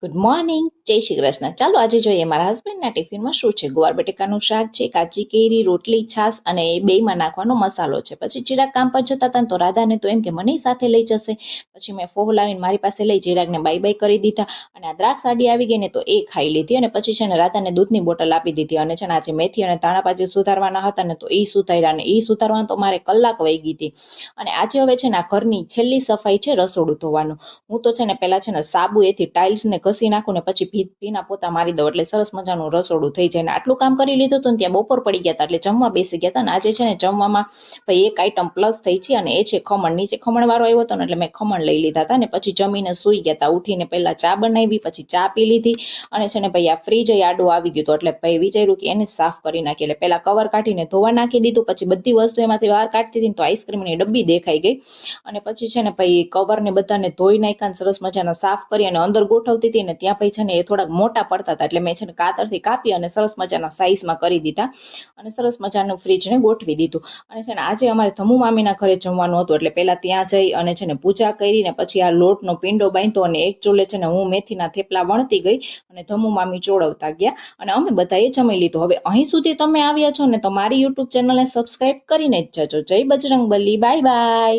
Good morning, જય શ્રી કૃષ્ણ। ચાલો આજે જોઈએ મારા હસબન્ડના ટિફિનમાં શું છે। ગુવાર બટેકાનું શાક છે, કાચી કેરી, રોટલી, છાશ અને એ બેયમાં નાખવાનો મસાલો છે। પછી ચિરાગ કામ પર જતા હતા ને તો રાધાને તો એમ કે મને સાથે લઈ જશે। પછી મેં ફોહ લાવીને મારી પાસે લઈ ચિરાગને બાય બાય કરી દીધા અને આ દ્રાક્ષ આડી આવી ગઈ ને તો એ ખાઈ લીધી અને પછી છે ને રાધાને દૂધની બોટલ આપી દીધી અને છે ને આજે મેથી અને ધાણા ભાજી સુધારવાના હતા ને તો એ સુધાર્યા ને એ સુધારવાનું તો મારે કલાક વહી ગઈ હતી। અને આજે હવે છે ને આ ઘરની છેલ્લી સફાઈ છે રસોડું ધોવાનું। હું તો છે ને પેલા છે ને સાબુ એથી ટાઇલ્સ ને ઘસી નાખું ને પછી ભીના પોતા મારી દઉં એટલે સરસ મજાનું રસોડું થઈ જાય। ને આટલું કામ કરી લીધું હતું ને ત્યાં બપોર પડી ગયા હતા એટલે જમવા બેસી ગયા હતા ને આજે છે ને જમવામાં ભાઈ એક આઈટમ પ્લસ થઈ છે અને એ છે ખમણ। નીચે ખમણ વાળો આવ્યો હતો ને એટલે મેં ખમણ લઈ લીધા હતા ને પછી જમીને સૂઈ ગયા હતા। ઉઠીને પહેલા ચા બનાવી, પછી ચા પી લીધી અને છે ને ભાઈ આ ફ્રીજ આડું આવી ગયું હતું એટલે ભાઈ વિચાર્યું કે એને સાફ કરી નાખીએ એટલે પહેલા કવર કાઢીને ધોવા નાખી દીધું। પછી બધી વસ્તુ એમાંથી બહાર કાઢતી હતી તો આઈસ્ક્રીમની ડબ્બી દેખાઈ ગઈ અને પછી છે ને ભાઈ કવર ને બધાને ધોઈ નાખ્યા, સરસ મજાના સાફ કરી અને અંદર ગોઠવતી હતી ને ત્યાં ભાઈ છે ને એ થોડાક મોટા પડતા હતા એટલે મેં છે ને કાતરથી કાપી અને સરસ મજાના સાઈઝમાં કરી દીધા અને સરસ મજાનું ફ્રીજને ગોઠવી દીધું। અને છે ને આજે અમારે ધમુ મામીના ઘરે જમવાનું હતું એટલે પહેલા ત્યાં જઈ અને છે ને પૂજા કરી ને પછી આ લોટનો પિંડો બાંધ્યો અને એક ચોલે છે ને હું મેથીના થેપલા વણતી ગઈ અને ધમુ મામી ચોળવતા ગયા અને અમે બધાએ જમી લીધું। હવે અહીં સુધી તમે આવ્યા છો ને તો મારી યુટ્યુબ ચેનલને સબસ્ક્રાઇબ કરીને જ જજો। જય બજરંગબલી, બાય બાય।